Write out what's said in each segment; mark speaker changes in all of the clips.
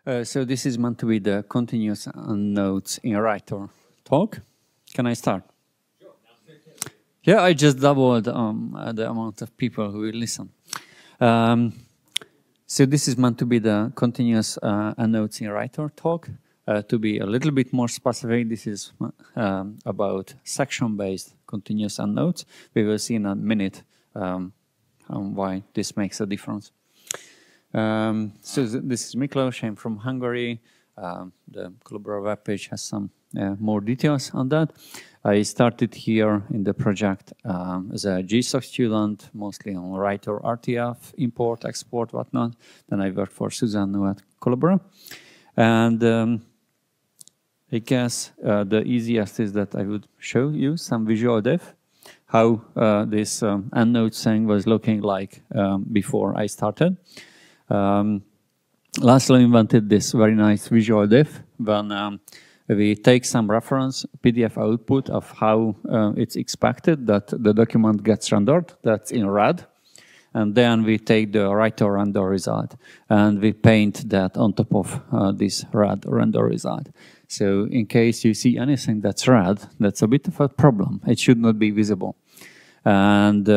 Speaker 1: So this is meant to be the continuous notes in writer talk. Can I start? Sure. Yeah, I just doubled the amount of people who will listen. So this is meant to be the continuous notes in writer talk. To be a little bit more specific, this is about section-based continuous notes. We will see in a minute why this makes a difference. So this is Miklos, I'm from Hungary. The Collabora webpage has some more details on that. I started here in the project as a GSOC student, mostly on writer, RTF, import, export, whatnot. Then I worked for Susanne at Collabora. And I guess the easiest is that I would show you some visual dev, how this endnotes thing was looking like before I started. Laszlo invented this very nice visual div when we take some reference PDF output of how it's expected that the document gets rendered, that's in red, and then we take the writer render result and we paint that on top of this red render result. So in case you see anything that's red, that's a bit of a problem. It should not be visible. And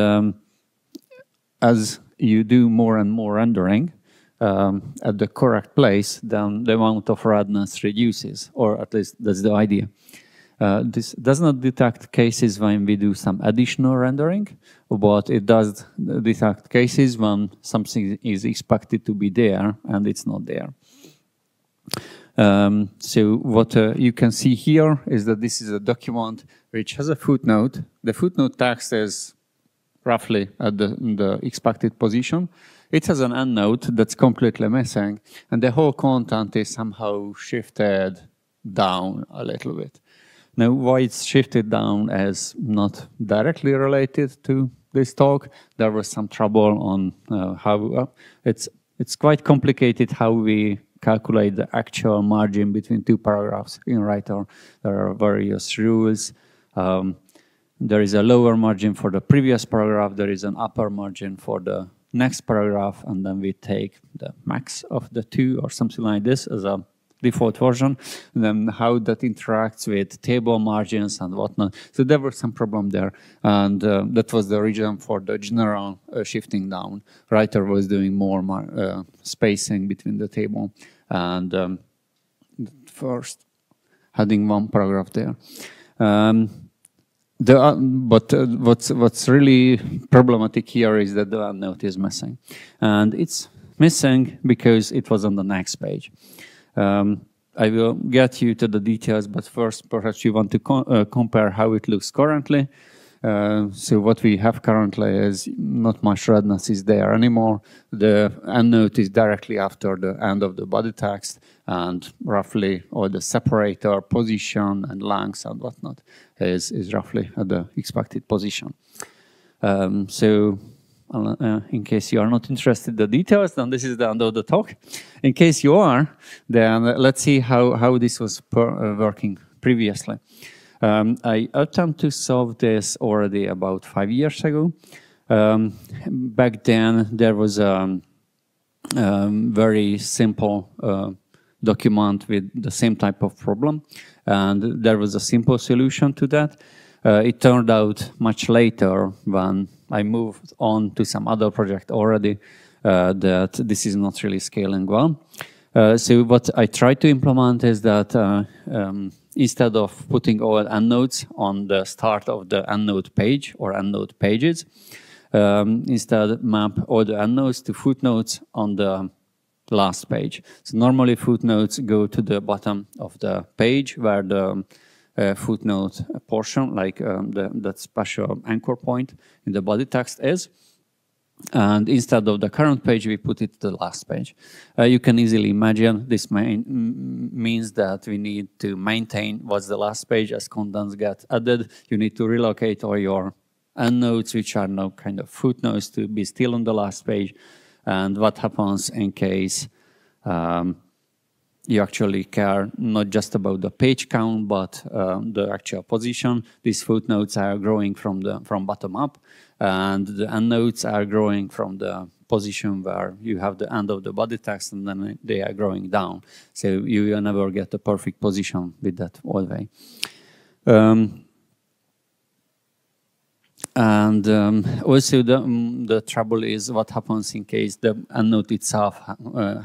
Speaker 1: as you do more and more rendering at the correct place, then the amount of redness reduces, or at least that's the idea. This does not detect cases when we do some additional rendering, but it does detect cases when something is expected to be there and it's not there. So what you can see here is that this is a document which has a footnote. The footnote text is roughly at the expected position. It has an endnote that's completely missing, and the whole content is somehow shifted down a little bit. Now, why it's shifted down is not directly related to this talk. There was some trouble on how it's quite complicated how we calculate the actual margin between two paragraphs in writer. There are various rules. There is a lower margin for the previous paragraph. There is an upper margin for the next paragraph, and then we take the max of the two or something like this as a default version, and then how that interacts with table margins and whatnot. So there was some problem there, and that was the reason for the general shifting down. Writer was doing more spacing between the table, and first adding one paragraph there. But what's really problematic here is that the endnote is missing, and it's missing because it was on the next page. I will get you to the details, but first perhaps you want to compare how it looks currently. So what we have currently is not much redness is there anymore. The endnote is directly after the end of the body text, and roughly all the separator, position, and length and whatnot is roughly at the expected position. So in case you are not interested in the details, then this is the end of the talk. In case you are, then let's see how this was working previously. I attempted to solve this already about 5 years ago. Back then, there was a very simple document with the same type of problem, and there was a simple solution to that. It turned out much later when I moved on to some other project already that this is not really scaling well. So what I tried to implement is that instead of putting all endnotes on the start of the endnote page or endnote pages, instead map all the endnotes to footnotes on the last page. So normally footnotes go to the bottom of the page where the footnote portion, like that special anchor point in the body text is. And instead of the current page, we put it to the last page. You can easily imagine this means that we need to maintain what's the last page as contents get added. You need to relocate all your endnotes, which are now kind of footnotes, to be still on the last page. And what happens in case you actually care not just about the page count, but the actual position. These footnotes are growing from bottom up, and the endnotes are growing from the position where you have the end of the body text and then they are growing down. So you will never get a perfect position with that always. And also the trouble is what happens in case the endnote itself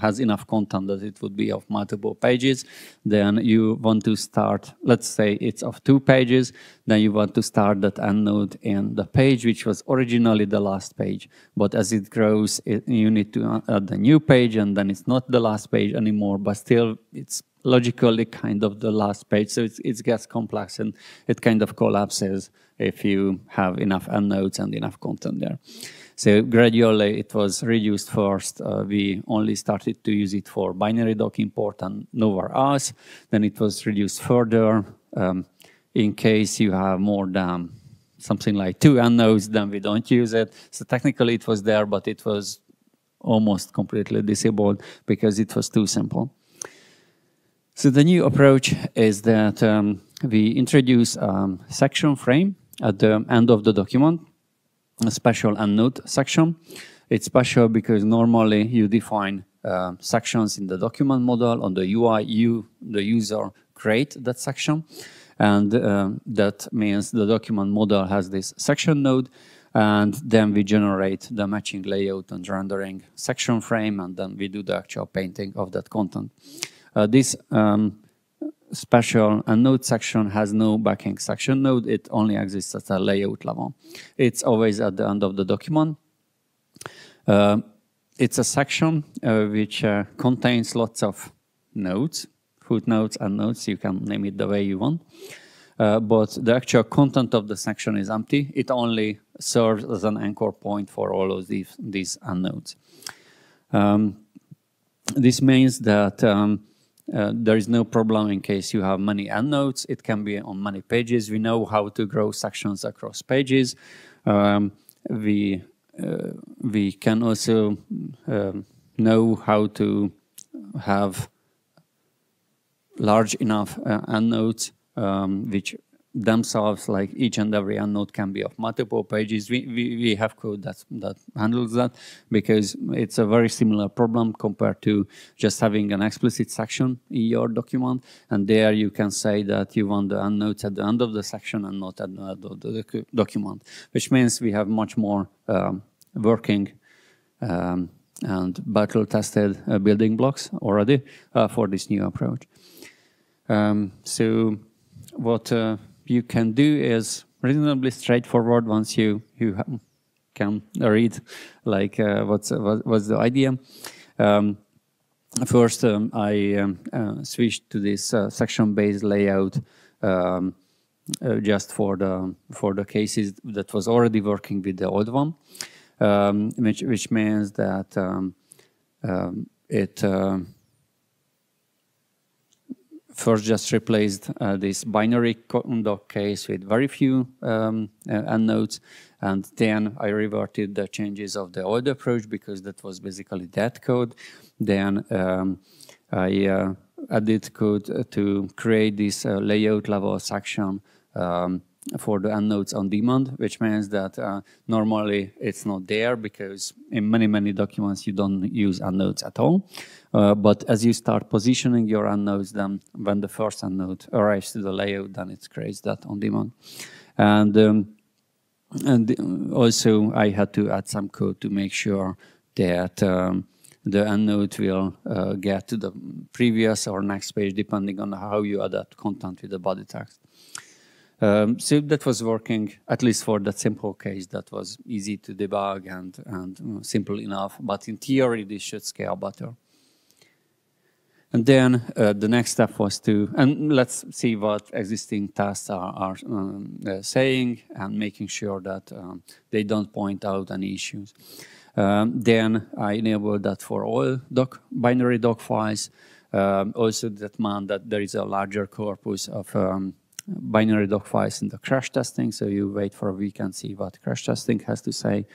Speaker 1: has enough content that it would be of multiple pages. Then you want to start, let's say it's of 2 pages, then you want to start that endnote in the page which was originally the last page. But as it grows, you need to add the new page, and then it's not the last page anymore, but still it's logically kind of the last page. So it gets complex and it kind of collapses if you have enough endnotes and enough content there. So gradually it was reduced first. We only started to use it for binary doc import and nowhere else. Then it was reduced further. In case you have more than something like 2 endnotes, then we don't use it. So technically it was there, but it was almost completely disabled because it was too simple. So the new approach is that we introduce a section frame at the end of the document, a special endnote section. It's special because normally you define sections in the document model. On the UI, the user, create that section. And that means the document model has this section node, and then we generate the matching layout and rendering section frame, and then we do the actual painting of that content. This special endnote section has no backing section node. It only exists at a layout level. It's always at the end of the document. It's a section which contains lots of nodes, footnotes, endnotes. You can name it the way you want. But the actual content of the section is empty. It only serves as an anchor point for all of these endnotes. This means that there is no problem in case you have many endnotes. It can be on many pages. We know how to grow sections across pages. We can also know how to have large enough endnotes, which themselves, like each and every endnote, can be of multiple pages. We have code that handles that, because it's a very similar problem compared to just having an explicit section in your document. And there you can say that you want the endnotes at the end of the section and not at the end of the document, which means we have much more working and battle-tested building blocks already for this new approach. So what you can do is reasonably straightforward once you can read like what's the idea. First, I switched to this section-based layout just for the cases that was already working with the old one, which means that it first just replaced this binary doc case with very few endnotes, and then I reverted the changes of the old approach because that was basically that code. Then I added code to create this layout level section for the endnotes on demand, which means that normally it's not there because in many documents you don't use endnotes at all. But as you start positioning your endnotes, then when the first endnote arrives to the layout, then it creates that on demand. And also I had to add some code to make sure that the endnote will get to the previous or next page depending on how you adapt content with the body text. So that was working, at least for that simple case. That was easy to debug and simple enough. But in theory, this should scale better. And then the next step was to, and let's see what existing tasks are saying and making sure that they don't point out any issues. Then I enabled that for all binary doc files. Also that meant that there is a larger corpus of binary doc files in the crash testing, so you wait for a week and see what crash testing has to say.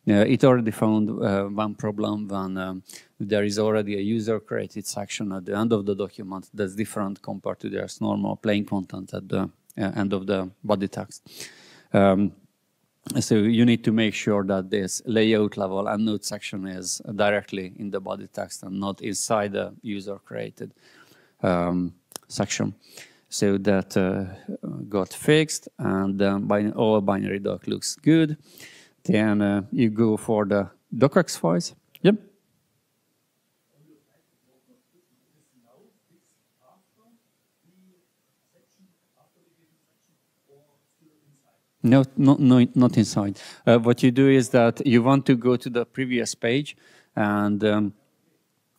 Speaker 1: It already found one problem when there is already a user-created section at the end of the document that's different compared to their normal plain content at the end of the body text. So you need to make sure that this layout level endnote section is directly in the body text and not inside the user-created section. So that got fixed, and all binary doc looks good. Then you go for the docx files. Yep. No, not inside. What you do is that you want to go to the previous page, and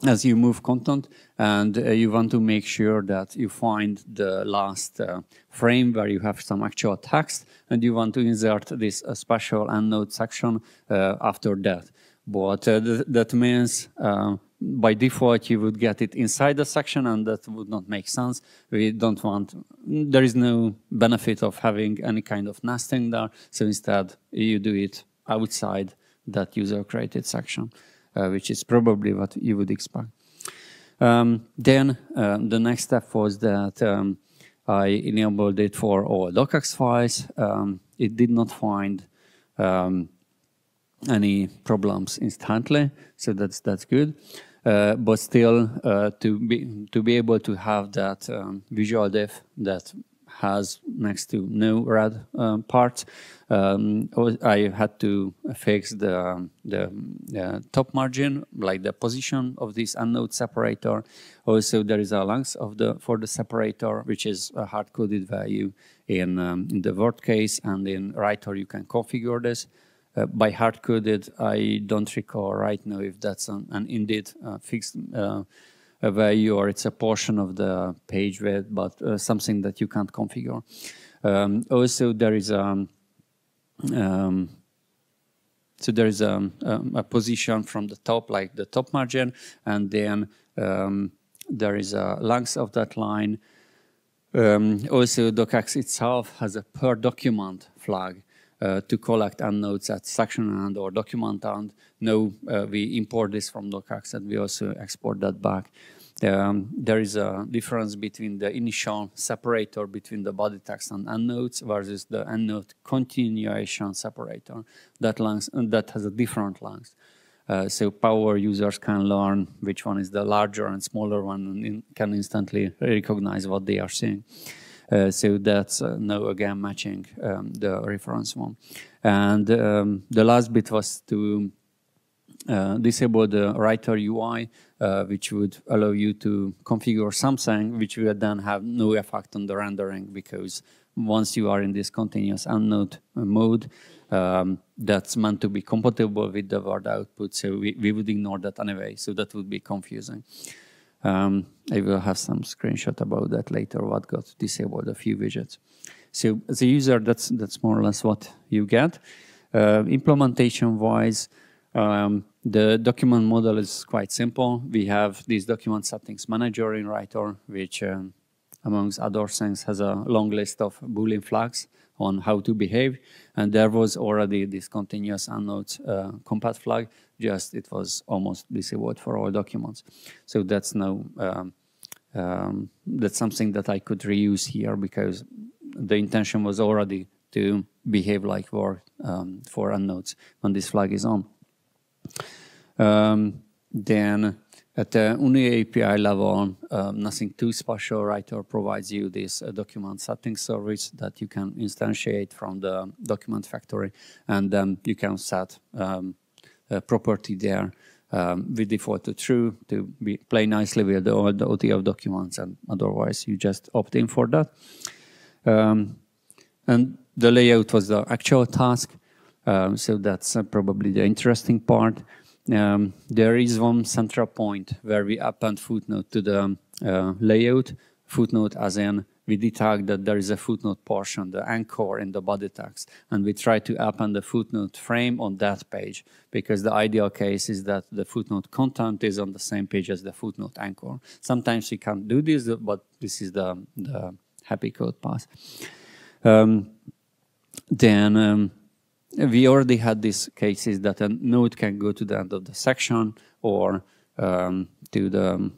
Speaker 1: as you move content, and you want to make sure that you find the last frame where you have some actual text, and you want to insert this special endnote section after that. But that means by default you would get it inside the section, and that would not make sense. We don't want, there is no benefit of having any kind of nesting there, so instead you do it outside that user-created section. Which is probably what you would expect. Then the next step was that I enabled it for all docx files. It did not find any problems instantly, so that's good. But still, to be able to have that visual diff that has next to no red parts, I had to fix the top margin, like the position of this endnote separator. Also, there is a length for the separator, which is a hard-coded value in the Word case, and in writer you can configure this. By hard-coded, I don't recall right now if that's an indeed fixed a value or it's a portion of the page width, but something that you can't configure. Also, there is a position from the top, like the top margin, and then there is a length of that line. Also, docx itself has a per document flag to collect endnotes at section end or document end. No, we import this from docx and we also export that back. There is a difference between the initial separator between the body text and endnotes versus the endnote continuation separator. That has a different length. So power users can learn which one is the larger and smaller one, and can instantly recognize what they are seeing. So that's now again matching the reference one. And the last bit was to disable the writer UI, which would allow you to configure something which would then have no effect on the rendering, because once you are in this continuous endnote mode, that's meant to be compatible with the Word output, so we would ignore that anyway, so that would be confusing. I will have some screenshot about that later, what got disabled, a few widgets. So as a user, that's more or less what you get. Implementation-wise, the document model is quite simple. We have this document settings manager in writer, which amongst other things has a long list of Boolean flags on how to behave. And there was already this continuous endnotes compat flag, just it was almost disabled for all documents. So that's now, that's something that I could reuse here, because the intention was already to behave like Word for endnotes when this flag is on. Then at the UNI API level, nothing too special. Writer provides you this document settings service that you can instantiate from the document factory, and then you can set a property there with default to true to play nicely with all the OTF documents, and otherwise you just opt in for that. And the layout was the actual task, so that's probably the interesting part. There is one central point where we append footnote to the layout. Footnote as in we detect that there is a footnote portion, the anchor in the body text, and we try to append the footnote frame on that page, because the ideal case is that the footnote content is on the same page as the footnote anchor. Sometimes we can't do this, but this is the happy code path. Then we already had these cases that a node can go to the end of the section or to the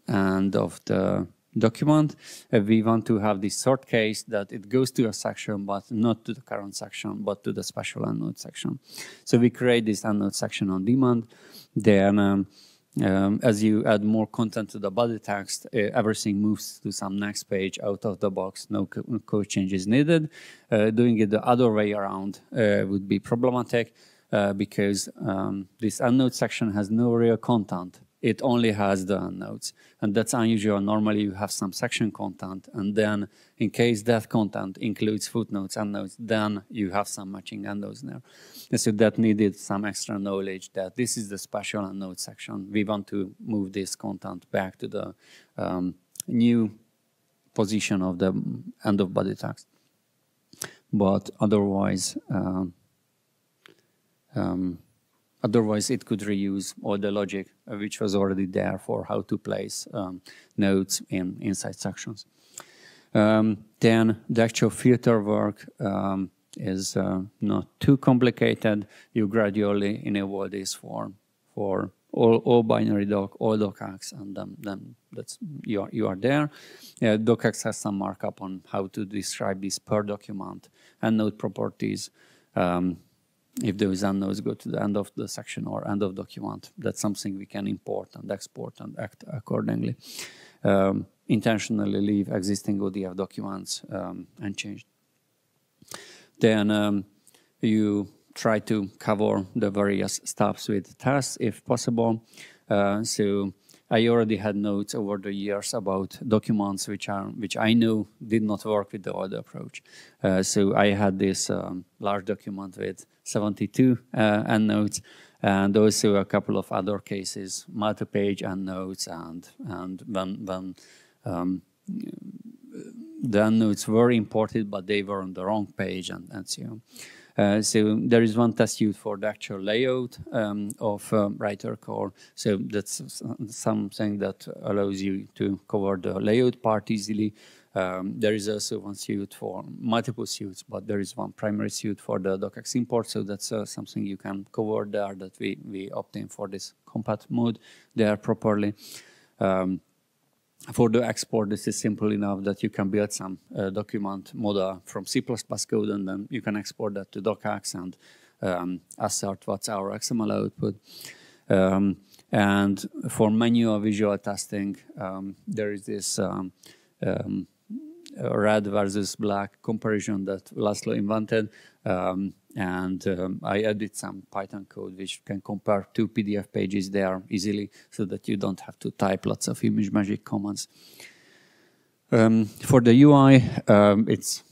Speaker 1: end of the document. We want to have this sort case that it goes to a section, but not to the current section, but to the special endnote section. So we create this endnote section on demand. Then as you add more content to the body text, everything moves to some next page out of the box, no code changes needed. Doing it the other way around would be problematic because this endnote section has no real content. It only has the endnotes, and that's unusual. Normally you have some section content, and then in case that content includes footnotes, endnotes, then you have some matching endnotes there. And so that needed some extra knowledge that this is the special endnote section. We want to move this content back to the new position of the end of body text. But otherwise, otherwise, it could reuse all the logic which was already there for how to place nodes inside sections. Then the actual filter work is not too complicated. You gradually enable this for all binary doc, all docx, and then that's you are there. Docx has some markup on how to describe this per document and node properties. If those endnotes go to the end of the section or end of document, that's something we can import and export and act accordingly. Intentionally leave existing ODF documents unchanged. Then you try to cover the various steps with tests if possible. So I already had notes over the years about documents which I know did not work with the old approach. So I had this large document with 72 endnotes, and also a couple of other cases, multi-page endnotes, and when the endnotes were imported, but they were on the wrong page, and so on. So there is one test suite for the actual layout of writer core. So that's something that allows you to cover the layout part easily. There is also one suite for multiple suites, but there is one primary suite for the docx import. So that's something you can cover there that we obtain for this compat mode there properly. For the export, this is simple enough that you can build some document model from C++ code, and then you can export that to docx and assert what's our XML output. And for manual visual testing, there is this red versus black comparison that Laszlo invented. I added some Python code which can compare two PDF pages there easily so that you don't have to type lots of image magic commands. For the UI, it's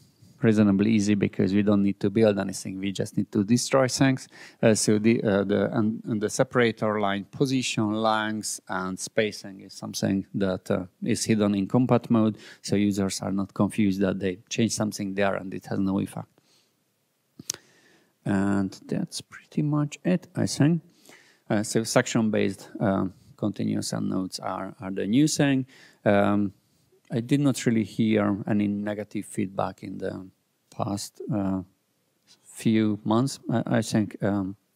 Speaker 1: reasonably easy because we don't need to build anything. We just need to destroy things. So the separator line position, length, and spacing is something that is hidden in compat mode. So users are not confused that they change something there and it has no effect. And that's pretty much it, I think. So section-based continuous endnotes are the new thing. I did not really hear any negative feedback in the past few months. I think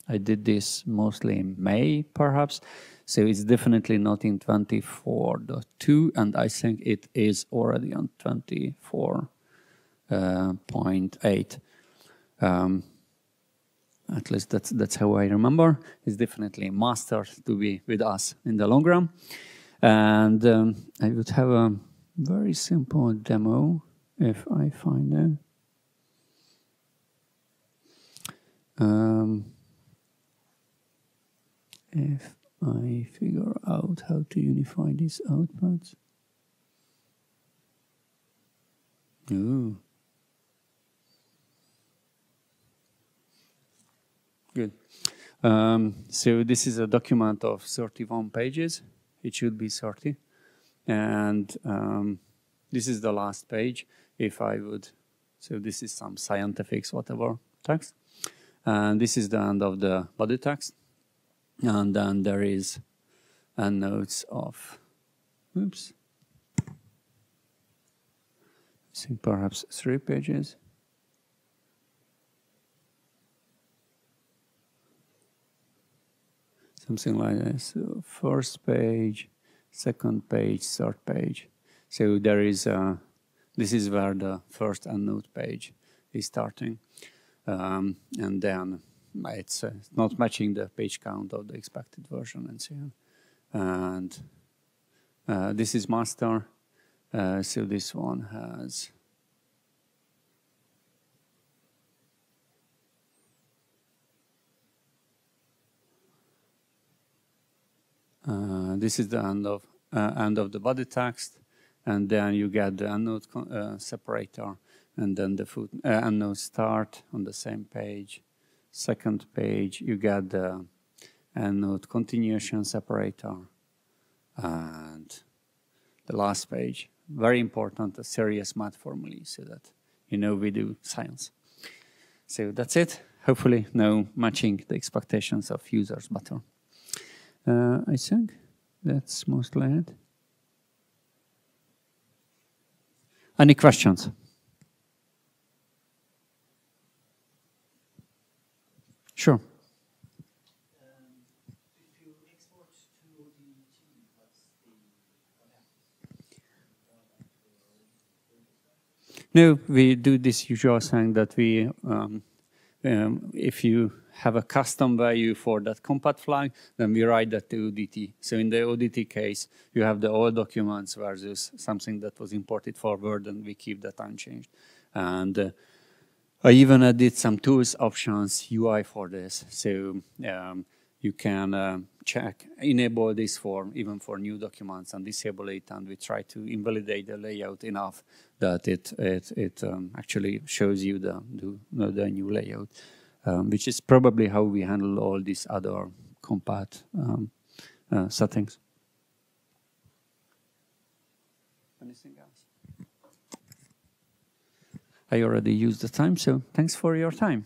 Speaker 1: I did this mostly in May, perhaps. So it's definitely not in 24.2, and I think it is already on 24.8. At least that's how I remember. It's definitely a master to be with us in the long run. And I would have a very simple demo if I find it. If I figure out how to unify these outputs. Ooh. Good. So this is a document of 31 pages. It should be 30. And this is the last page. If I would, so this is some scientifics, whatever text. And this is the end of the body text. And then there is endnotes of, oops, I think perhaps 3 pages. Something like this. So first page, second page, third page. So there is, this is where the first EndNote page is starting. And then it's not matching the page count of the expected version and so on. And this is master. So this one has this is the end of the body text, and then you get the EndNote separator, and then the EndNote start on the same page. Second page, you get the EndNote continuation separator, and the last page, very important, a serious math formulae, so that you know we do science. So that's it. Hopefully now matching the expectations of users better. I think that's mostly it. Any questions? Sure.
Speaker 2: If you export to ODT, what's the
Speaker 1: No, we do this usual thing that we, if you have a custom value for that compat flag, then we write that to ODT. So in the ODT case, you have the old documents versus something that was imported forward, and we keep that unchanged. And I even added some tools options UI for this. So you can enable this for even for new documents and disable it, and we try to invalidate the layout enough that it actually shows you the new layout, which is probably how we handle all these other compat settings. Anything else? I already used the time, so thanks for your time.